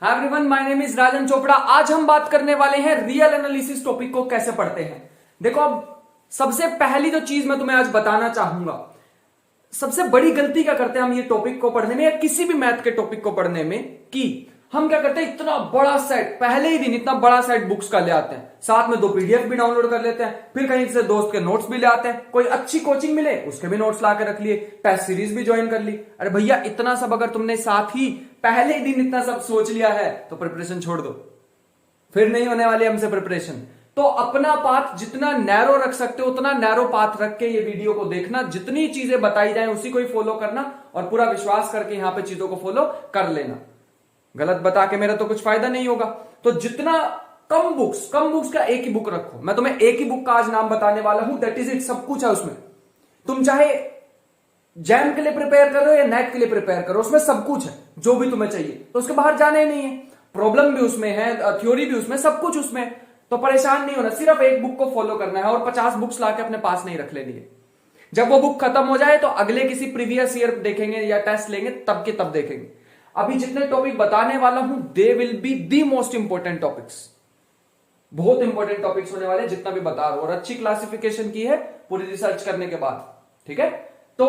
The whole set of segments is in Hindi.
Hi everyone, my name is Rajan Chopra. आज हम बात करने वाले हैं रियल एनालिसिस टॉपिक को कैसे पढ़ते हैं। देखो, अब सबसे पहली जो चीज मैं तुम्हें आज बताना चाहूंगा, सबसे बड़ी गलती क्या करते हैं हम ये टॉपिक को पढ़ने में या किसी भी मैथ के टॉपिक को पढ़ने में, कि हम क्या करते हैं, इतना बड़ा सेट पहले ही दिन इतना बड़ा सेट बुक्स का ले आते हैं, साथ में 2 पीडीएफ भी डाउनलोड कर लेते हैं, फिर कहीं से दोस्त के नोट्स भी ले आते हैं, कोई अच्छी कोचिंग मिले उसके भी नोट्स ला के रख लिए, टेस्ट सीरीज भी ज्वाइन कर ली। अरे भैया, इतना सब अगर तुमने साथ ही पहले ही दिन इतना सब सोच लिया है तो प्रिपरेशन छोड़ दो, फिर नहीं होने वाली हमसे प्रिपरेशन। तो अपना पाथ जितना नैरो रख सकते हो उतना नैरो पाथ रख के ये वीडियो को देखना, जितनी चीजें बताई जाए उसी को ही फॉलो करना और पूरा विश्वास करके यहां पे चीजों को फॉलो कर लेना। गलत बता के मेरा तो कुछ फायदा नहीं होगा। तो जितना कम बुक्स का एक ही बुक रखो। मैं तुम्हें एक ही बुक का आज नाम बताने वाला हूं, दैट इज इट। सब कुछ है उसमें। तुम चाहे जैम के लिए प्रिपेयर करो या नेट के लिए प्रिपेयर करो, उसमें सब कुछ है जो भी तुम्हें चाहिए। तो उसके बाहर जाना ही नहीं है। प्रॉब्लम भी उसमें है, थ्योरी भी उसमें, सब कुछ उसमें। तो परेशान नहीं होना, सिर्फ एक बुक को फॉलो करना है और 50 बुक्स लाके अपने पास नहीं रख लेनी है। जब वो बुक खत्म हो जाए तो अगले किसी प्रीवियस ईयर देखेंगे या टेस्ट लेंगे, तब के तब देखेंगे। अभी जितने टॉपिक बताने वाला हूं, they will be the most important topics. बहुत इंपॉर्टेंट टॉपिक्स होने वाले जितना भी बता रहा हूं, और अच्छी क्लासिफिकेशन की है पूरी रिसर्च करने के बाद। ठीक है, तो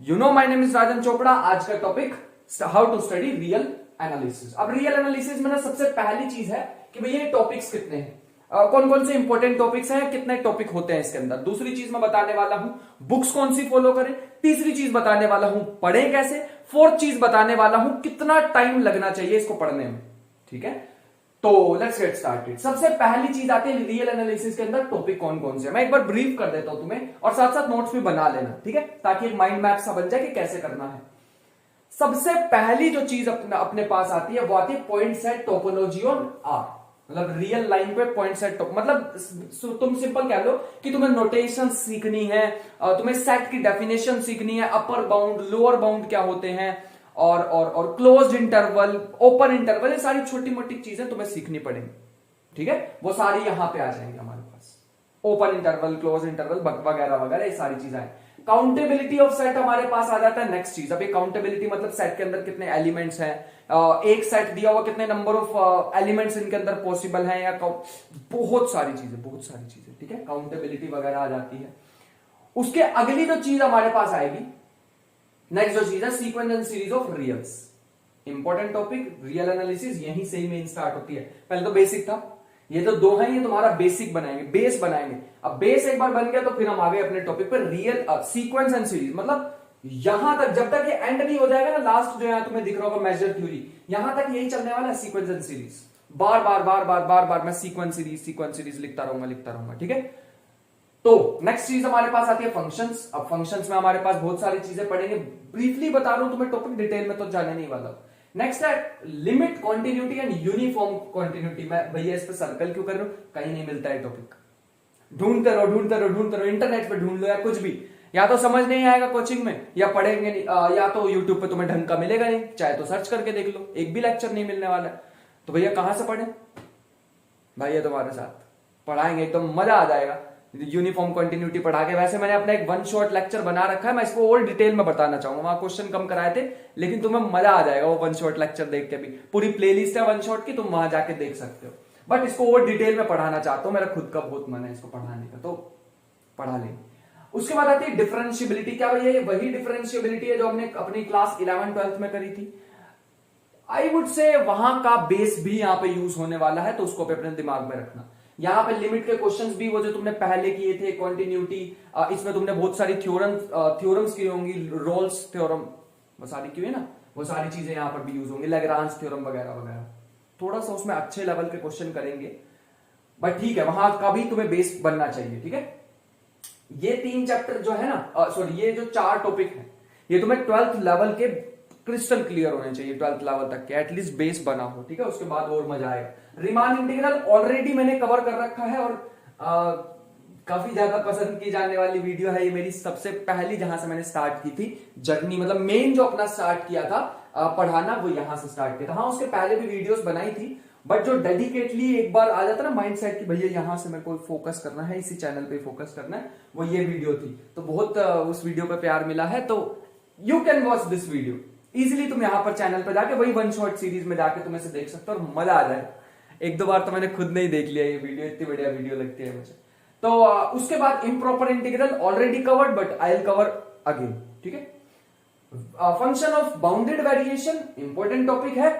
you know my name is Rajan Chopra. आज का topic how to study real analysis. अब रियल एनालिसिस में ना सबसे पहली चीज है कि भैया ये टॉपिक्स कितने हैं, कौन कौन से इंपॉर्टेंट टॉपिक्स हैं, कितने टॉपिक होते हैं इसके अंदर। दूसरी चीज मैं बताने वाला हूं, बुक्स कौन सी फॉलो करें। तीसरी चीज बताने वाला हूं, पढ़ें कैसे। फोर्थ चीज बताने वाला हूं, कितना टाइम लगना चाहिए इसको पढ़ने में। ठीक है, तो लेट्स गेट स्टार्टेड। सबसे पहली चीज आती है रियल एनालिसिस के अंदर टॉपिक कौन कौन से। मैं एक बार ब्रीफ कर देता हूं तुम्हें, और साथ साथ नोट्स भी बना लेना, ठीक है, ताकि एक माइंड मैप सा बन जाए कि कैसे करना है। सबसे पहली जो चीज अपने पास आती है वो आती है point set topology on R. मतलब रियल लाइन पे पॉइंट सेट, मतलब तुम सिंपल कह लो कि तुम्हें नोटेशन सीखनी है, तुम्हें सेट की डेफिनेशन सीखनी है, अपर बाउंड लोअर बाउंड क्या होते हैं, और क्लोज्ड इंटरवल ओपन इंटरवल, ये सारी छोटी मोटी चीजें तुम्हें सीखनी पड़ेंगी। ठीक है, वो सारी यहां पे आ जाएंगे हमारे पास। ओपन इंटरवल, क्लोज इंटरवल वगैरह वगैरह, ये सारी चीजें। काउंटेबिलिटी ऑफ सेट हमारे पास आ जाता है नेक्स्ट चीज। अब ये काउंटेबिलिटी मतलब सेट के अंदर कितने एलिमेंट्स हैं, एक सेट दिया हुआ कितने नंबर ऑफ एलिमेंट्स इनके अंदर पॉसिबल हैं, या बहुत सारी चीजें। ठीक है, काउंटेबिलिटी वगैरह आ जाती है। उसके अगली जो चीज हमारे पास आएगी, नेक्स्ट जो चीज है, sequence and series of reals. Important topic, real analysis यहीं से ही मेन स्टार्ट होती है। पहले तो बेसिक था, ये तो 2 हैं, ये तुम्हारा बेसिक बनाएंगे, बेस बनाएंगे। अब बेस एक बार बन गया तो फिर हम आगे अपने टॉपिक पर रियल सीक्वेंस एंड सीरीज। मतलब यहां तक, जब तक ये एंड नहीं हो जाएगा ना, लास्ट जो है तुम्हें दिख रहा होगा मेजर थ्योरी, यहां तक यही चलने वाला है, सीक्वेंस एंड सीरीज। बार बार मैं सीक्वेंस सीरीज लिखता रहूंगा। ठीक है, तो नेक्स्ट चीज हमारे पास आती है फंक्शंस। अब फंक्शंस में हमारे पास बहुत सारी चीजें पढ़ेंगे, ब्रीफली बता रहा हूं तुम्हें, टॉपिक डिटेल में तो जाने नहीं वाला। नेक्स्ट है लिमिट क्वांटिन्यूटी एंड यूनिफॉर्म क्वांटिन्यूटी। मैं भैया इस पे सर्कल क्यों कर रहा हूं, कहीं नहीं मिलता है टॉपिक। ढूंढते रहो, इंटरनेट पे ढूंढ लो या कुछ भी, या तो समझ नहीं आएगा कोचिंग में, या पढ़ेंगे नहीं, या तो यूट्यूब पे तुम्हें ढंग का मिलेगा नहीं, चाहे तो सर्च करके देख लो, एक भी लेक्चर नहीं मिलने वाला है। तो भैया कहां से पढ़े, भैया तुम्हारे साथ पढ़ाएंगे, एकदम मजा आ जाएगा। यूनिफॉर्म कंटिन्यूटी पढ़ा के, वैसे मैंने अपना एक 1 शॉट लेक्चर बना रखा है, मैं इसको और डिटेल में बताना चाहूंगा। वहां क्वेश्चन कम कराए थे, लेकिन तुम्हें मजा आ जाएगा वो 1 शॉट लेक्चर देख के भी। पूरी प्लेलिस्ट है 1 शॉट की, तुम वहां जाके देख सकते हो। बट इसको और डिटेल में पढ़ाना चाहता हूं, मेरा खुद का बहुत मन है इसको पढ़ाने का, तो पढ़ा लेंगे। उसके बाद आती है डिफरेंशियबिलिटी। क्या भैया ये वही डिफरेंशियबिलिटी है जो हमने अपनी क्लास 11 12 में करी थी? आई वुड से वहां का बेस भी यहां पे यूज होने वाला है, तो उसको अपने दिमाग में रखना। यहां पे लिमिट के क्वेश्चंस भी वो जो तुमने पहले किए थे, कंटिन्यूटी, इसमें तुमने बहुत सारी थ्योरम्स की होंगी, रोल्स थ्योरम, वो सारी की है ना, वो सारी चीजें यहां पर भी यूज होंगी, लैग्रांज थ्योरम वगैरह वगैरह। थोड़ा सा उसमें अच्छे लेवल के क्वेश्चन करेंगे, बट ठीक है, वहां का भी तुम्हें बेस बनना चाहिए। ठीक है, ये 3 चैप्टर जो है ना, सॉरी, ये जो 4 टॉपिक है, ये तुम्हें 12th लेवल के क्रिस्टल क्लियर होने चाहिए, 12th लेवल तक के एटलीस्ट बेस बना हो। ठीक है, उसके बाद और मजा आएगा। रीमान इंटीग्रल ऑलरेडी मैंने कवर कर रखा है, और काफी ज्यादा पसंद की जाने वाली वीडियो है ये, मेरी सबसे पहली जहां से मैंने स्टार्ट की थी जर्नी, मतलब मेन जो अपना स्टार्ट किया था पढ़ाना, वो यहां से स्टार्ट किया था। हाँ, उसके पहले भी वीडियोस बनाई थी, बट जो डेडिकेटली एक बार आ जाता ना माइंड सेट कि भैया यहां से मेरे को फोकस करना है, इसी चैनल पे फोकस करना है, वो ये वीडियो थी। तो बहुत उस वीडियो पे प्यार मिला है, तो you can watch this video. Easily तुम यहां पर चैनल पर जाके वही वन शॉट सीरीज में जाके तुम इसे देख सकते हो और मजा आ जाए। एक दो बार तो मैंने खुद नहीं देख लिया ये वीडियो, इतनी बढ़िया वीडियो लगती है मुझे। तो उसके बाद improper integral already covered but I will cover again, ठीक है। Function of bounded variation important topic है,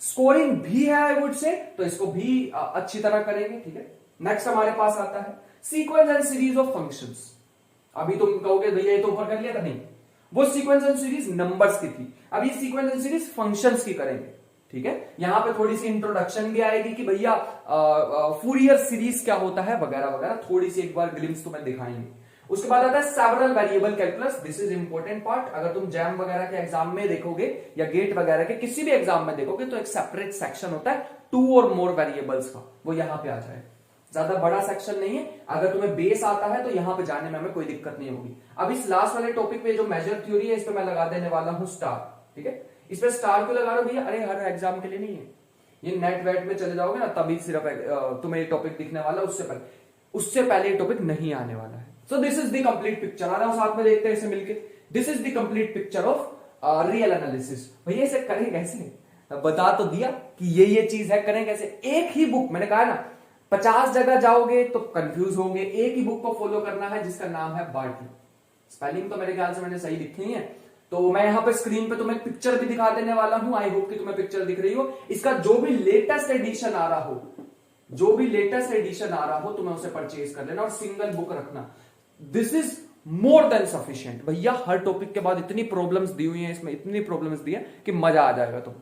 स्कोरिंग भी है आई वुड से, तो इसको भी अच्छी तरह करेंगे, ठीक है। नेक्स्ट हमारे पास आता है sequence and series of functions. अभी तुम कहोगे भैया ये तो ऊपर कर लिया था, नहीं, वो सीक्वेंस एंड सीरीज नंबर्स की थी, अभी सीक्वेंस एंड सीरीज फंक्शंस की करेंगे, ठीक है। यहां पे थोड़ी सी इंट्रोडक्शन भी आएगी कि भैया फूरियर सीरीज क्या होता है वगैरह वगैरह, थोड़ी सी एक बार ग्लिम्स तुम्हें दिखाएंगे। उसके बाद आता है several variable calculus, this is important part. अगर तुम जैम वगैरह के एग्जाम में देखोगे या गेट वगैरह के किसी भी एग्जाम में देखोगे तो एक सेपरेट सेक्शन होता है 2 और मोर वेरिएबल्स का, वो यहां पे आ जाए। ज्यादा बड़ा सेक्शन नहीं है, अगर तुम्हें बेस आता है तो यहां पे जाने में हमें कोई दिक्कत नहीं होगी। अब इस लास्ट वाले टॉपिक पे जो मेजर थ्योरी है, इस पे मैं लगा देने वाला हूं स्टार, ठीक है। इस पे स्टार क्यों लगा रहा हूं भैया? अरे हर एग्जाम के लिए नहीं है, ये नेट वेट में चले जाओगे ना तभी सिर्फ तुम्हें ये टॉपिक दिखने वाला, उससे पहले ये टॉपिक नहीं आने वाला है। So this is the complete picture. आ रहा हूं साथ में देखते हैं इसे मिलके। This is the complete picture of real analysis. भैया इसे करें कैसे? बता तो दिया कि ये चीज है, करें कैसे? एक ही बुक, मैंने कहा ना 50 जगह जाओगे तो कंफ्यूज होंगे, एक ही बुक को फॉलो करना है जिसका नाम है बार्टी। स्पेलिंग तो मेरे ख्याल से मैंने सही लिखी है, तो मैं यहां पे स्क्रीन पे तुम्हें पिक्चर भी दिखा देने वाला हूं। आई होप कि तुम्हें पिक्चर दिख रही हो। इसका जो भी लेटेस्ट एडिशन आ रहा हो, तुम्हें उसे परचेज कर लेना और सिंगल बुक रखना। This is more than sufficient. भैया हर टॉपिक के बाद इतनी प्रॉब्लम्स दी हुई हैं, इसमें इतनी प्रॉब्लम्स दी है कि मजा आ जाएगा, तुम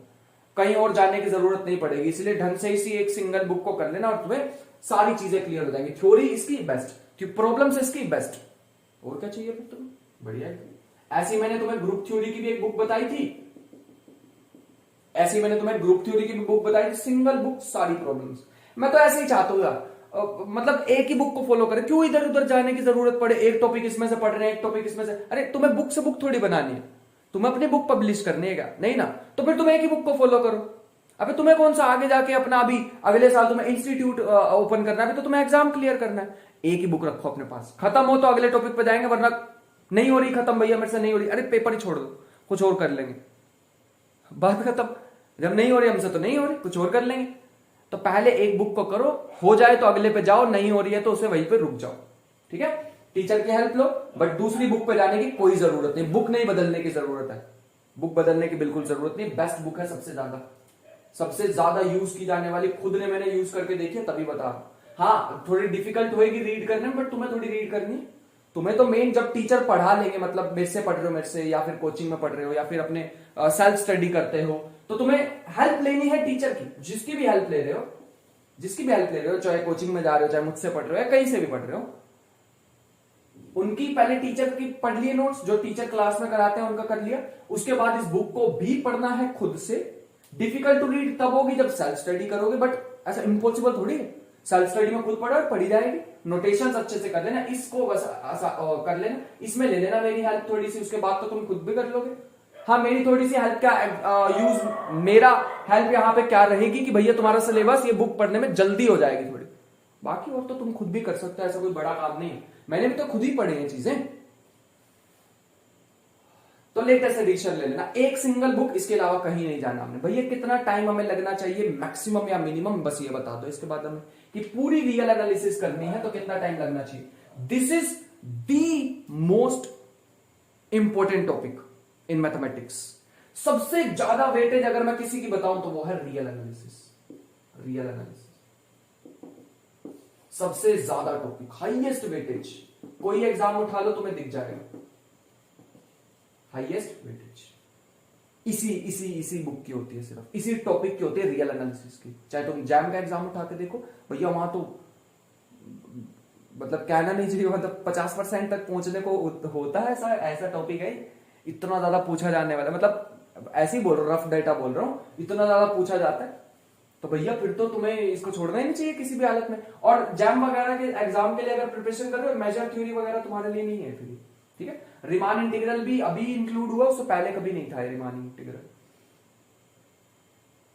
कहीं और जाने की जरूरत नहीं पड़ेगी। इसलिए ढंग से इसी एक सिंगल बुक को कर लेना और तुम्हें सारी चीजें क्लियर हो जाएंगी। थ्योरी इसकी बेस्ट, प्रॉब्लम्स इसकी बेस्ट, और क्या चाहिए फिर तुम्हें? बढ़िया। ऐसी मैंने तुम्हें ग्रुप थ्योरी की भी एक बुक बताई थी, सिंगल बुक सारी प्रॉब्लम्स। मैं तो ऐसे ही चाहता हूँ मतलब एक ही बुक को फॉलो करें, क्यों इधर उधर जाने की जरूरत पड़े? एक टॉपिक इसमें से पढ़ रहे हैं, एक टॉपिक इसमें से, अरे तुम्हें बुक से बुक थोड़ी बनानी है, तुम्हें अपनी बुक पब्लिश करनी है क्या? नहीं ना, तो फिर तुम एक ही बुक को फॉलो करो। अबे तुम्हें कौन सा आगे जाके अपना, अभी अगले साल तुम्हें इंस्टीट्यूट ओपन करना है, तो तुम्हें एग्जाम क्लियर करना है, एक ही बुक रखो अपने पास। खत्म हो तो अगले टॉपिक पे जाएंगे, वरना नहीं हो रही खत्म भैया मेरे से नहीं हो रही, अरे पेपर ही छोड़ दो, कुछ और कर लेंगे, बात खत्म। जब नहीं हो रही हमसे तो नहीं हो रही, कुछ और कर लेंगे। तो पहले एक बुक को करो, हो जाए तो अगले पे जाओ, नहीं हो रही है तो उसे वहीं पे रुक जाओ, ठीक है। टीचर की हेल्प लो, बट दूसरी बुक पे जाने की कोई जरूरत नहीं। बुक नहीं बदलने की जरूरत है, बुक बदलने की बिल्कुल जरूरत नहीं। बेस्ट बुक है, सबसे ज्यादा यूज की जाने वाली, खुद ने मैंने यूज करके देखी तभी बता। हाँ थोड़ी डिफिकल्ट होगी रीड करने में, बट तुम्हें थोड़ी रीड करनी है। तुम्हें तो मेन जब टीचर पढ़ा लेंगे, मतलब मेरे से पढ़ रहे हो, मेरे से या फिर कोचिंग में पढ़ रहे हो या फिर अपने सेल्फ स्टडी करते हो, तो तुम्हें हेल्प लेनी है टीचर की। जिसकी भी हेल्प ले रहे हो, चाहे कोचिंग में जा रहे हो, चाहे मुझसे पढ़ रहे हो या कहीं से भी पढ़ रहे हो, उनकी पहले टीचर की पढ़ लिए नोट्स, जो टीचर क्लास में कराते हैं उनका कर लिया। उसके बाद इस बुक को भी पढ़ना है खुद से। डिफिकल्ट टू रीड तब होगी जब सेल्फ स्टडी करोगे, बट ऐसा इम्पॉसिबल थोड़ी है। सेल्फ स्टडी में खुद पढ़ो और पढ़ी जाएगी। नोटेशंस अच्छे से कर लेना, इसको बस कर लेना, इसमें ले लेना मेरी हेल्प थोड़ी सी, उसके बाद तो तुम खुद भी कर लोगे। हाँ मेरी थोड़ी सी हेल्प का मेरा हेल्प यहाँ पे क्या रहेगी कि भैया तुम्हारा सिलेबस ये बुक पढ़ने में जल्दी हो जाएगी थोड़ी, बाकी और तो तुम खुद भी कर सकते हो, ऐसा कोई बड़ा काम नहीं है। मैंने भी तो खुद ही पढ़े हैं चीजें। तो लेटेस्ट एडिशन ले लेना, एक सिंगल बुक, इसके अलावा कहीं नहीं जाना हमने। भैया कितना टाइम हमें लगना चाहिए, मैक्सिमम या मिनिमम, बस ये बता दो इसके बाद हमें कि पूरी रियल एनालिसिस करनी है तो कितना टाइम लगना चाहिए। This is the most important topic in mathematics. सबसे ज्यादा वेटेज अगर मैं किसी की बताऊं तो वो है रियल एनालिसिस। सबसे ज्यादा टॉपिक, हाईएस्ट वेटेज, कोई एग्जाम उठा लो तुम्हें दिख जाएगा, हाईएस्ट वेटेज इसी बुक की होती है, सिर्फ इसी टॉपिक की होती है रियल एनालिसिस की। चाहे तुम जैम का एग्जाम उठा के देखो भैया, वहां तो मतलब कहना नहीं चाहिए, मतलब 50% तक पहुंचने को होता है। ऐसा टॉपिक है, इतना ज्यादा पूछा जाने वाला, मतलब ऐसे ही बोल रहा हूं, रफ डेटा बोल रहा हूं, इतना ज्यादा पूछा जाता है तो भैया फिर तो तुम्हें इसको छोड़ना ही नहीं चाहिए किसी भी हालत में। और जैम वगैरह के एग्जाम के लिए अगर प्रिपरेशन कर रहे हो, मेजर थ्योरी वगैरह तुम्हारे लिए नहीं है फिर, ठीक है। रीमान इंटीग्रल भी अभी इंक्लूड हुआ, उससे पहले कभी नहीं था रीमान इंटीग्रल।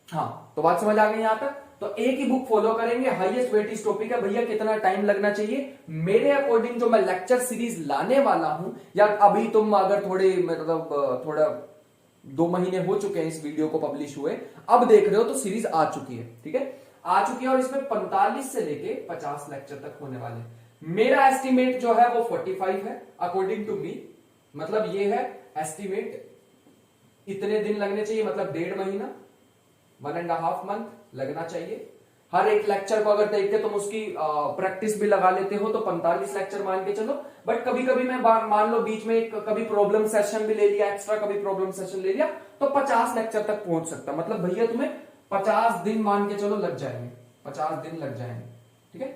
हाँ तो बात समझ आ गई यहां तक। तो एक ही बुक फॉलो करेंगे, हाईएस्ट वेटेज टॉपिक है। भैया कितना टाइम लगना चाहिए मेरे अकॉर्डिंग, जो मैं लेक्चर सीरीज लाने वाला हूं, या अभी तुम अगर थोड़े मतलब थोड़ा 2 महीने हो चुके हैं इस वीडियो को पब्लिश हुए, अब देख रहे हो तो सीरीज आ चुकी है, ठीक है, आ चुकी है और इसमें 45 से लेके 50 लेक्चर तक होने वाले हैं। मेरा एस्टिमेट जो है वो 45 है अकॉर्डिंग टू मी, मतलब ये है एस्टिमेट, इतने दिन लगने चाहिए, मतलब 1.5 महीना, 1.5 मंथ लगना चाहिए। हर एक लेक्चर को अगर देख के तुम उसकी प्रैक्टिस भी लगा लेते हो तो 45 लेक्चर मान के चलो। बट कभी कभी मैं मान लो बीच में कभी प्रॉब्लम सेशन भी ले लिया, एक्स्ट्रा कभी प्रॉब्लम सेशन ले लिया, तो 50 लेक्चर तक पहुंच सकता। मतलब भैया तुम्हें 50 दिन मान के चलो लग जाएंगे, 50 दिन लग जाएंगे, ठीक है,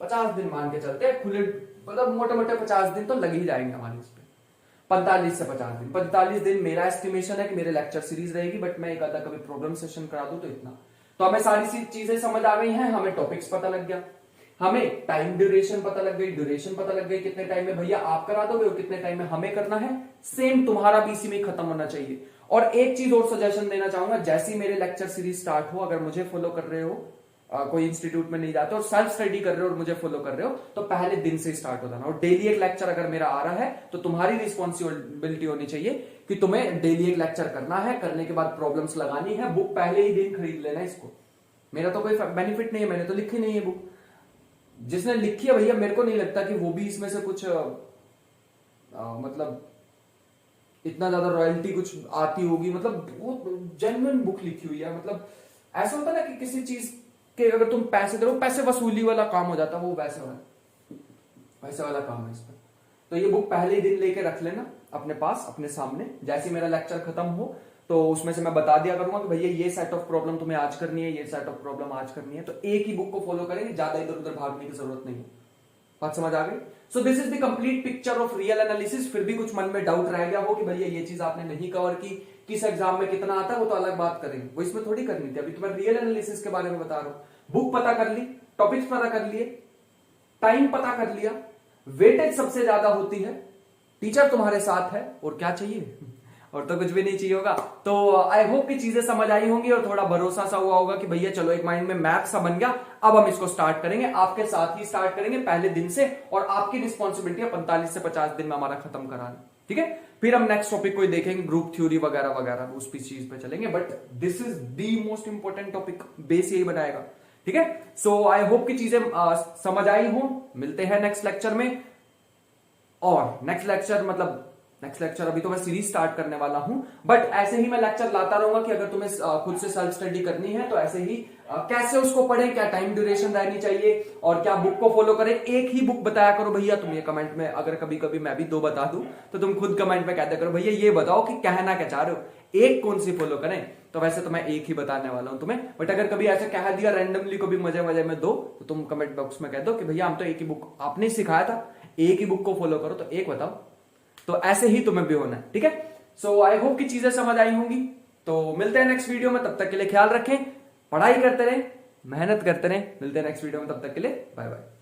50 दिन मान के चलते हैं खुले, मतलब मोटे मोटे 50 दिन तो लग ही जाएंगे हमारे इस पे। 45 से 50 दिन, 45 दिन मेरा एस्टिमेशन है कि मेरे लेक्चर सीरीज रहेगी, बट मैं एक आधा कभी प्रॉब्लम सेशन करा दूं तो इतना। तो हमें सारी चीजें समझ आ गई हैं, हमें टॉपिक्स पता लग गया, हमें टाइम ड्यूरेशन पता लग गई, ड्यूरेशन पता लग गई, कितने टाइम में भैया आप करा दोगे और कितने टाइम में हमें करना है, सेम तुम्हारा भी इसी में खत्म होना चाहिए। और एक चीज और सजेशन देना चाहूंगा, जैसे ही मेरे लेक्चर सीरीज स्टार्ट हो, अगर मुझे फॉलो कर रहे हो, कोई इंस्टीट्यूट में नहीं जाते और सेल्फ स्टडी कर रहे हो और मुझे फॉलो कर रहे हो, तो पहले दिन से स्टार्ट हो जाना। और डेली एक लेक्चर अगर मेरा आ रहा है तो तुम्हारी रिस्पॉन्सिबिलिटी होनी चाहिए कि तुम्हें डेली एक लेक्चर करना है, करने के बाद प्रॉब्लम्स लगानी है, बुक पहले ही दिन खरीद लेना इसको। मेरा तो कोई बेनिफिट नहीं है, मैंने तो लिखी नहीं है बुक, जिसने लिखी है भैया मेरे को नहीं लगता कि वो भी इसमें से कुछ मतलब इतना ज्यादा रॉयल्टी कुछ आती होगी, मतलब वो जेन्युइन बुक लिखी हुई है। मतलब ऐसा होता है ना कि किसी चीज के अगर तुम पैसे दो, पैसे वसूली वाला काम हो जाता है, वो वैसे वाला काम है इसमें। तो ये बुक पहले ही दिन लेके रख लेना अपने पास, अपने सामने, जैसे मेरा लेक्चर खत्म हो तो उसमें से मैं बता दिया करूंगा कि भैया ये सेट ऑफ प्रॉब्लम तुम्हें आज करनी है, ये सेट ऑफ प्रॉब्लम आज करनी है, तो एक ही बुक को फॉलो करेंगे, ज्यादा इधर उधर भागने की जरूरत नहीं है। बात समझ आ गई? सो this is the complete picture of real analysis. फिर भी कुछ मन में डाउट रह गया हो कि भैया ये चीज आपने नहीं कवर की, किस एग्जाम में कितना आता है, वो तो अलग बात करेंगे, वो इसमें थोड़ी करनी थी। अभी तो मैं रियल एनालिसिस के बारे में बता रहा हूं। बुक पता कर ली, टॉपिक्स पता कर लिए, टाइम पता कर लिया, वेटेज सबसे ज्यादा होती है, टीचर तुम्हारे साथ है, और क्या चाहिए? और तो कुछ भी नहीं चाहिए होगा। तो आई होप कि चीजें समझ आई होंगी और थोड़ा भरोसा सा हुआ होगा कि भैया चलो एक माइंड में मैप सा बन गया, अब हम इसको स्टार्ट करेंगे, आपके साथ ही स्टार्ट करेंगे पहले दिन से, और आपकी रिस्पॉन्सिबिलिटी है 45 से 50 दिन में हमारा खत्म कराना, ठीक है। फिर हम नेक्स्ट टॉपिक को देखेंगे, ग्रुप थ्योरी वगैरह वगैरह, उस चीज पे चलेंगे, but this is the most important topic, base यही बनाएगा, ठीक है। सो आई होप कि चीजें समझ आई हो। मिलते हैं नेक्स्ट लेक्चर में, और नेक्स्ट लेक्चर अभी तो मैं सीरीज स्टार्ट करने वाला हूं, बट ऐसे ही मैं लेक्चर लाता रहूंगा कि अगर तुम्हें खुद से सेल्फ स्टडी करनी है तो ऐसे ही कैसे उसको पढ़ें, क्या टाइम ड्यूरेशन रहनी चाहिए, और क्या बुक को फॉलो करें। एक ही बुक बताया करो भैया तुम, ये कमेंट में, अगर कभी कभी मैं भी 2 बता दूं तो तुम खुद कमेंट में कहते करो भैया ये बताओ कि कहना क्या चाह रहे हो, एक कौन सी फॉलो करें। तो वैसे तो मैं एक ही बताने वाला हूं तुम्हें, बट अगर कभी ऐसे कह दिया रैंडमली को भी मजे मजे में दो, तो तुम कमेंट बॉक्स में कह दो कि भैया हम तो एक ही बुक, आपने सिखाया था एक ही बुक को फॉलो करो, तो एक बताओ। तो ऐसे ही तुम्हें भी होना है, ठीक है। सो आई होप कि चीजें समझ आई होंगी। तो मिलते हैं नेक्स्ट वीडियो में, तब तक के लिए ख्याल रखें, पढ़ाई करते रहें, मेहनत करते रहें। मिलते हैं नेक्स्ट वीडियो में, तब तक के लिए बाय बाय।